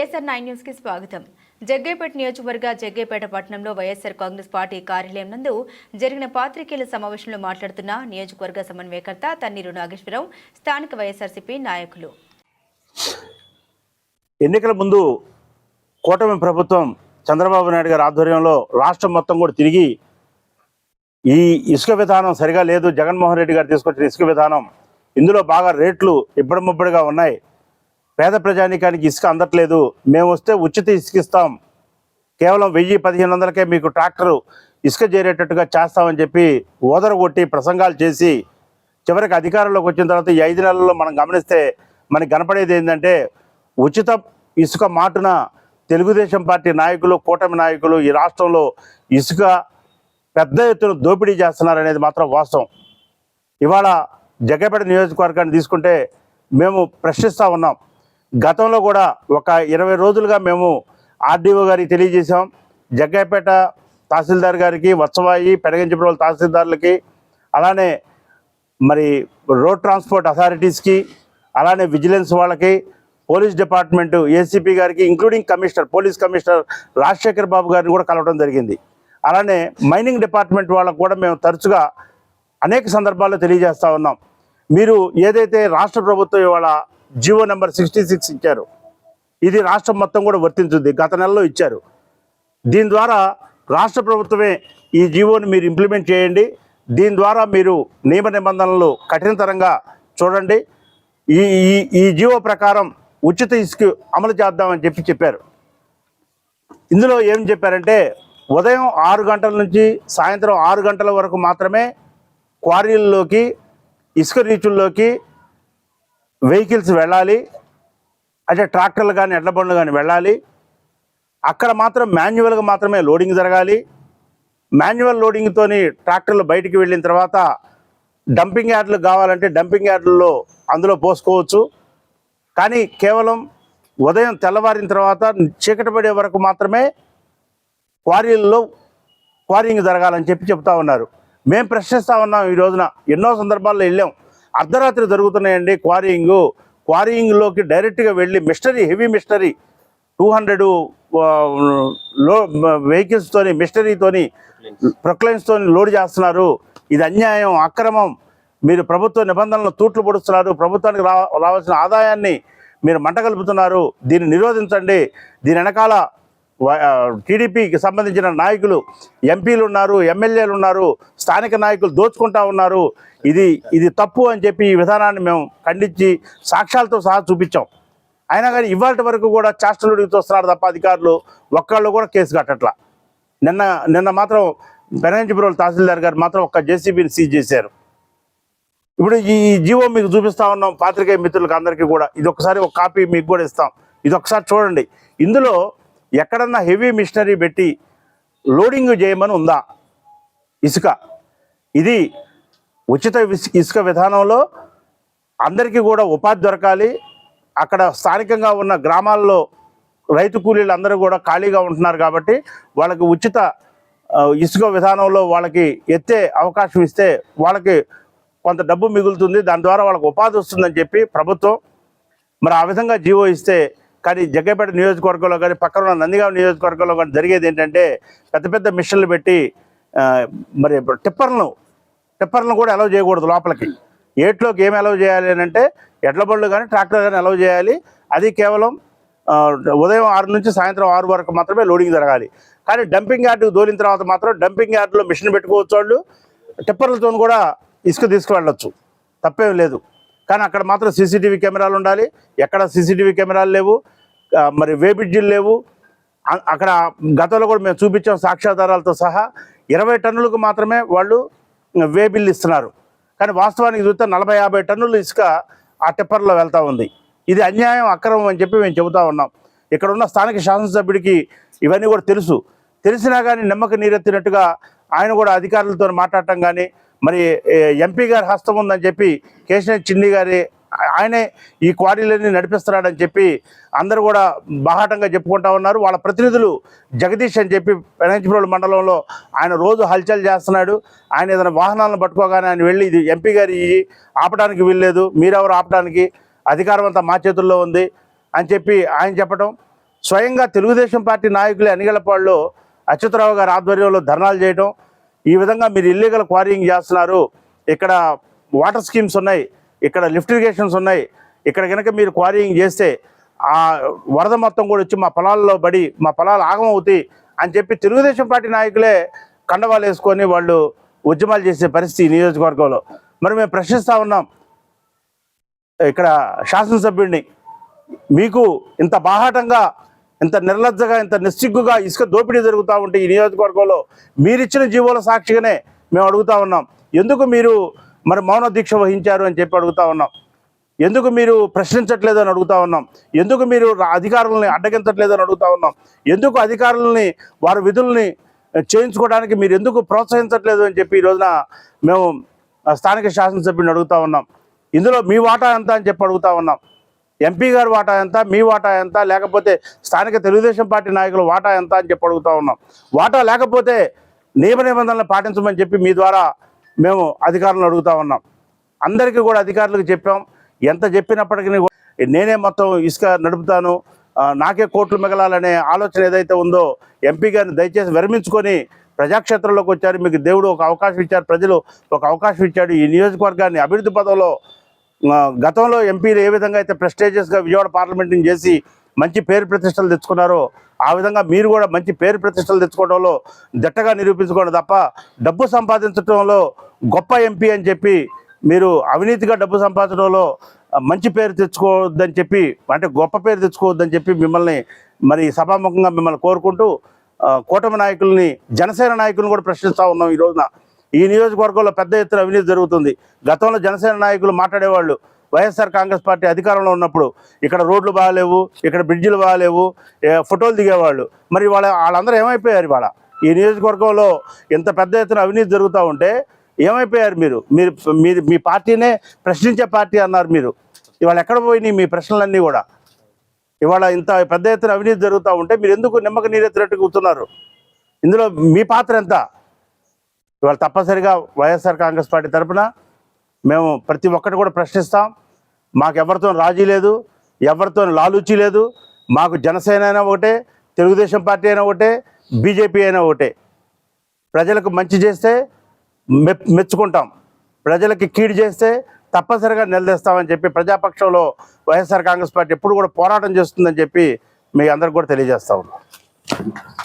YSR 9 news కి స్వాగతం. జగ్గైపేట నియోజకవర్గ జగ్గైపేట పట్టణంలో వైఎస్ఆర్ కాంగ్రెస్ పార్టీ కార్యాలయం నందు జరిగిన పాత్రికేయుల సమావేశంలో మాట్లాడుతున్న నియోజకవర్గ సమన్వయకర్త తన్నీరు నాగేశ్వరరావు, స్థానిక వైఎస్ఆర్సీపీ నాయకులు. ఎన్నికల ముందు కూటమి ప్రభుత్వం చంద్రబాబు నాయుడు గారి ఆధ్వర్యంలో రాష్ట్రం మొత్తం కూడా తిరిగి ఈ ఇసుక విధానం సరిగా లేదు, జగన్మోహన్ రెడ్డి గారు తీసుకొచ్చిన ఇసుక విధానం ఇందులో బాగా రేట్లు ఇబ్బడిముబ్బడిగా ఉన్నాయి, పేద ప్రజానీకానికి ఇసుక అందట్లేదు, మేము వస్తే ఉచిత ఇసుక ఇస్తాం, కేవలం 1000-1500కే మీకు ట్రాక్టరు ఇసుక చేరేటట్టుగా చేస్తామని చెప్పి ఓదరగొట్టి ప్రసంగాలు చేసి చివరికి అధికారంలోకి వచ్చిన తర్వాత ఈ 5 నెలల్లో మనం గమనిస్తే మనకి కనపడేది ఏంటంటే ఉచిత ఇసుక మాటున తెలుగుదేశం పార్టీ నాయకులు, కూటమి నాయకులు ఈ రాష్ట్రంలో ఇసుక పెద్ద ఎత్తున దోపిడీ చేస్తున్నారనేది మాత్రం వాస్తవం. ఇవాళ జగ్గైపేట నియోజకవర్గాన్ని తీసుకుంటే మేము ప్రశ్నిస్తూ ఉన్నాం. గతంలో కూడా ఒక 20 రోజులుగా మేము ఆర్డీఓ గారికి తెలియజేసాం, జగ్గైపేట తహసీల్దార్ గారికి, వత్సవాయి పెనగంచిప్రోలు తహసీల్దార్లకి, అలానే మరి రోడ్ ట్రాన్స్పోర్ట్ అథారిటీస్కి, అలానే విజిలెన్స్ వాళ్ళకి, పోలీస్ డిపార్ట్మెంటు ఏసీపీ గారికి, ఇంక్లూడింగ్ పోలీస్ కమిషనర్ రాజశేఖర్ బాబు గారిని కూడా కలవడం జరిగింది. అలానే మైనింగ్ డిపార్ట్మెంట్ వాళ్ళకు కూడా మేము తరచుగా అనేక సందర్భాల్లో తెలియజేస్తూ ఉన్నాం. మీరు ఏదైతే రాష్ట్ర ప్రభుత్వం ఇవాళ జీవో నెంబర్ 66 ఇచ్చారు, ఇది రాష్ట్రం మొత్తం కూడా వర్తించుద్ది, గత నెలలో ఇచ్చారు. దీని ద్వారా రాష్ట్ర ప్రభుత్వమే ఈ జీవోని మీరు ఇంప్లిమెంట్ చేయండి, దీని ద్వారా మీరు నియమ నిబంధనలు కఠినతరంగా చూడండి, ఈ ఈ ఈ జీవో ప్రకారం ఉచిత ఇసుక అమలు చేద్దామని చెప్పారు. ఇందులో ఏం చెప్పారంటే ఉదయం 6 గంటల నుంచి సాయంత్రం 6 గంటల వరకు మాత్రమే క్వారీల్లోకి, ఇసుక రీచుల్లోకి వెహికల్స్ వెళ్ళాలి, అంటే ట్రాక్టర్లు కానీ ఎడ్ల బండ్లు కానీ వెళ్ళాలి. అక్కడ మాత్రం మాన్యువల్గా మాత్రమే లోడింగ్ జరగాలి. మాన్యువల్ లోడింగ్తో ట్రాక్టర్లు బయటికి వెళ్ళిన తర్వాత డంపింగ్ యార్డులు కావాలంటే డంపింగ్ యార్డుల్లో అందులో పోసుకోవచ్చు. కానీ కేవలం ఉదయం తెల్లవారిన తర్వాత చీకటి పడే వరకు మాత్రమే క్వారీల్లో క్వారింగ్ జరగాలని చెప్తా ఉన్నారు. మేము ప్రశ్నిస్తూ ఉన్నాం. ఈ రోజున ఎన్నో సందర్భాల్లో వెళ్ళాం, అర్ధరాత్రి జరుగుతున్నాయండి క్వారీయింగ్లోకి డైరెక్ట్గా వెళ్ళి హెవీ మిషనరీ 200 వెహికల్స్తోని, మిషనరీతోని, ప్రొక్లైన్స్తోని లోడ్ చేస్తున్నారు. ఇది అన్యాయం, అక్రమం. మీరు ప్రభుత్వ నిబంధనలను తూట్లు పొడుస్తున్నారు, ప్రభుత్వానికి రావాల్సిన ఆదాయాన్ని మీరు మంటగలుపుతున్నారు. దీన్ని నిరోధించండి. దీని వెనకాల టీడీపీకి సంబంధించిన నాయకులు, ఎంపీలు ఉన్నారు, ఎమ్మెల్యేలు ఉన్నారు, స్థానిక నాయకులు దోచుకుంటా ఉన్నారు. ఇది తప్పు అని చెప్పి ఈ విధానాన్ని మేము ఖండించి సాక్ష్యాలతో సహా చూపించాం. అయినా కానీ ఇవాళ వరకు కూడా చేష్టలుడికి చూస్తున్నారు తప్ప అధికారులు ఒక్కళ్ళు కూడా కేసు కట్టట్లా. నిన్న మాత్రం పెనగంచిప్రోలు తహసీల్దార్ గారు మాత్రం ఒక్క జేసీబీని సీజ్ చేశారు. ఇప్పుడు ఈ జీవో మీకు చూపిస్తా ఉన్నాం పాత్రికేయ మిత్రులకు అందరికీ కూడా. ఇది ఒకసారి ఒక కాపీ మీకు కూడా ఇస్తాం, ఇది ఒకసారి చూడండి. ఇందులో ఎక్కడన్నా హెవీ మిషనరీ పెట్టి లోడింగ్ చేయమని ఉందా ఇసుక? ఇది ఉచిత ఇసుక విధానంలో అందరికీ కూడా ఉపాధి దొరకాలి. అక్కడ స్థానికంగా ఉన్న గ్రామాల్లో రైతు కూలీలు అందరూ కూడా ఖాళీగా ఉంటున్నారు కాబట్టి వాళ్ళకి ఉచిత ఇసుక విధానంలో వాళ్ళకి ఎత్తే అవకాశం ఇస్తే వాళ్ళకి కొంత డబ్బు మిగులుతుంది, దాని ద్వారా వాళ్ళకి ఉపాధి వస్తుందని చెప్పి ప్రభుత్వం మరి ఆ విధంగా జీవో ఇస్తే, కానీ జగ్గైపేట నియోజకవర్గంలో కానీ పక్కన ఉన్న నందిగామ నియోజకవర్గంలో కానీ జరిగేది ఏంటంటే పెద్ద పెద్ద మిషన్లు పెట్టి మరి టిప్పర్లను కూడా అలౌ చేయకూడదు లోపలికి. ఏట్లోకి ఏమి అలౌ చేయాలి అని అంటే ఎడ్ల బళ్ళు కానీ ట్రాక్టర్ కానీ అలౌ చేయాలి. అది కేవలం ఉదయం 6 నుంచి సాయంత్రం 6 వరకు మాత్రమే లోడింగ్ జరగాలి. కానీ డంపింగ్ యార్డుకు దోలిన తర్వాత మాత్రం డంపింగ్ యార్డులో మిషన్ పెట్టుకోవచ్చు, వాళ్ళు టిప్పర్లతో కూడా ఇసుక తీసుకువెళ్ళొచ్చు, తప్పేం లేదు. కానీ అక్కడ మాత్రం సీసీటీవీ కెమెరాలు ఉండాలి. ఎక్కడ సీసీటీవీ కెమెరాలు లేవు, మరి వేబ్రిడ్జిలు లేవు. అక్కడ గతంలో కూడా మేము చూపించాం సాక్ష్యాధారాలతో సహా. 20 టన్నులకు మాత్రమే వాళ్ళు వే బిల్ ఇస్తున్నారు. కానీ వాస్తవానికి చూస్తే 40-50 టన్నులు ఇసుక ఆ టిప్పర్లో వెళ్తూ ఉంది. ఇది అన్యాయం, అక్రమం అని చెప్పి మేము చెబుతూ ఉన్నాం. ఇక్కడ ఉన్న స్థానిక శాసనసభ్యుడికి ఇవన్నీ కూడా తెలిసినా కానీ నిమ్మక నీరెత్తినట్టుగా ఆయన కూడా అధికారులతో మాట్లాడటం కానీ, మరి ఎంపీ గారి హస్తం ఉందని చెప్పి కేశినేని చిన్ని గారి ఆయనే ఈ క్వారీలన్నీ నడిపిస్తున్నాడని చెప్పి అందరూ కూడా బాహాటంగా చెప్పుకుంటా ఉన్నారు. వాళ్ళ ప్రతినిధులు జగదీష్ అని చెప్పి పెనగంచిప్రోలు మండలంలో ఆయన రోజు హల్చల్ చేస్తున్నాడు. ఆయన ఏదైనా వాహనాలను పట్టుకోగానే ఆయన వెళ్ళి ఇది ఎంపీ గారి ఆపడానికి వీల్లేదు, మీరెవరు ఆపడానికి, అధికారం అంతా మా చేతుల్లో ఉంది అని చెప్పి ఆయన చెప్పడం. స్వయంగా తెలుగుదేశం పార్టీ నాయకులే అనిగలపాడులో అచ్యుతరావు గారి ఆధ్వర్యంలో ధర్నాలు చేయడం, ఈ విధంగా మీరు ఇల్లీగల్ క్వారీయింగ్ చేస్తున్నారు, ఇక్కడ వాటర్ స్కీమ్స్ ఉన్నాయి, ఇక్కడ లిఫ్ట్ ఇరిగేషన్స్ ఉన్నాయి, ఇక్కడ కనుక మీరు క్వారీయింగ్ చేస్తే ఆ వరద మొత్తం కూడా వచ్చి మా పొలాల్లో పడి మా పొలాలు ఆగమవుతాయి అని చెప్పి తెలుగుదేశం పార్టీ నాయకులే కండవాలు వేసుకొని వాళ్ళు ఉద్యమాలు చేసే పరిస్థితి ఈ నియోజకవర్గంలో. మరి మేము ప్రశ్నిస్తూ ఉన్నాం ఇక్కడ శాసనసభ్యుడిని, మీకు ఇంత బాహాటంగా, ఇంత నిర్లజ్జగా, ఇంత నిస్సిగ్గుగా ఇసుక దోపిడీ జరుగుతూ ఉంటే ఈ నియోజకవర్గంలో మీరిచ్చిన జీవోల సాక్షిగానే మేము అడుగుతా ఉన్నాం, ఎందుకు మీరు మరి మౌన దీక్ష వహించారు అని చెప్పి అడుగుతా ఉన్నాం, ఎందుకు మీరు ప్రశ్నించట్లేదు అని అడుగుతా ఉన్నాం, ఎందుకు మీరు అధికారులని అడ్డగించట్లేదు అని అడుగుతా ఉన్నాం, ఎందుకు అధికారులని వారి విధుల్ని చేయించుకోవడానికి మీరు ఎందుకు ప్రోత్సహించట్లేదు అని చెప్పి ఈ రోజున మేము స్థానిక శాసనసభ్యుని అడుగుతా ఉన్నాం. ఇందులో మీ వాటా ఎంత అని చెప్పి అడుగుతా ఉన్నాం. ఎంపీ గారి వాటా ఎంత, మీ వాటా ఎంత, లేకపోతే స్థానిక తెలుగుదేశం పార్టీ నాయకుల వాటా ఎంత అని చెప్పి అడుగుతా ఉన్నాం. వాటా లేకపోతే నియమ నిబంధనలు పాటించమని చెప్పి మీ ద్వారా మేము అధికారులను అడుగుతా ఉన్నాం. అందరికీ కూడా అధికారులకు చెప్పాం. ఎంత చెప్పినప్పటికీ నేనే మొత్తం ఇసుక నడుపుతాను, నాకే కోట్లు మిగలాలనే ఆలోచన ఏదైతే ఉందో ఎంపీ గారిని దయచేసి విరమించుకొని ప్రజాక్షేత్రంలోకి వచ్చారు. మీకు దేవుడు ఒక అవకాశం ఇచ్చారు, ప్రజలు ఒక అవకాశం ఇచ్చాడు. ఈ నియోజకవర్గాన్ని అభివృద్ధి పదంలో గతంలో ఎంపీలు ఏ విధంగా అయితే ప్రెస్టేజియస్గా విజయవాడ పార్లమెంట్ని చేసి మంచి పేరు ప్రతిష్టలు తెచ్చుకున్నారో ఆ విధంగా మీరు కూడా మంచి పేరు ప్రతిష్టలు తెచ్చుకోవడంలో దిట్టగా నిరూపించుకోవడం తప్ప డబ్బు సంపాదించడంలో గొప్ప ఎంపీ అని చెప్పి మీరు అవినీతిగా డబ్బు సంపాదించడంలో మంచి పేరు తెచ్చుకోవద్దని చెప్పి, అంటే గొప్ప పేరు తెచ్చుకోవద్దని చెప్పి మిమ్మల్ని మరి సభాముఖంగా మిమ్మల్ని కోరుకుంటూ కూటమి నాయకుల్ని, జనసేన నాయకులను కూడా ప్రశ్నిస్తూ ఉన్నాం. ఈ రోజున ఈ నియోజకవర్గంలో పెద్ద ఎత్తున అవినీతి జరుగుతుంది. గతంలో జనసేన నాయకులు మాట్లాడేవాళ్ళు, వైఎస్ఆర్ కాంగ్రెస్ పార్టీ అధికారంలో ఉన్నప్పుడు ఇక్కడ రోడ్లు బాగాలేవు, ఇక్కడ బ్రిడ్జిలు బాగాలేవు, ఫోటోలు దిగేవాళ్ళు. మరి వాళ్ళందరూ ఏమైపోయారు? ఇవాళ ఈ నియోజకవర్గంలో ఇంత పెద్ద ఎత్తున అవినీతి జరుగుతూ ఉంటే ఏమైపోయారు? మీరు మీ పార్టీనే ప్రశ్నించే పార్టీ అన్నారు. మీరు ఇవాళ ఎక్కడ పోయినాయి మీ ప్రశ్నలన్నీ కూడా? ఇవాళ ఇంత పెద్ద ఎత్తున అవినీతి జరుగుతూ ఉంటే మీరు ఎందుకు నిమ్మక నీరెత్తినట్టు కూర్చున్నారు? ఇందులో మీ పాత్ర ఎంత? ఇవాళ తప్పనిసరిగా వైఎస్ఆర్ కాంగ్రెస్ పార్టీ తరఫున మేము ప్రతి ఒక్కటి కూడా ప్రశ్నిస్తాం. మాకు ఎవరితో రాజీ లేదు, ఎవరితో లాలూచీ లేదు. మాకు జనసేన అయినా ఒకటే, తెలుగుదేశం పార్టీ అయినా ఒకటే, బీజేపీ అయినా ఒకటే. ప్రజలకు మంచి చేస్తే మెచ్చుకుంటాం, ప్రజలకి కీడు చేస్తే తప్పనిసరిగా నిలదీస్తామని చెప్పి ప్రజాపక్షంలో వైఎస్ఆర్ కాంగ్రెస్ పార్టీ ఎప్పుడు కూడా పోరాటం చేస్తుందని చెప్పి మీ అందరికి కూడా తెలియజేస్తా ఉన్నాం.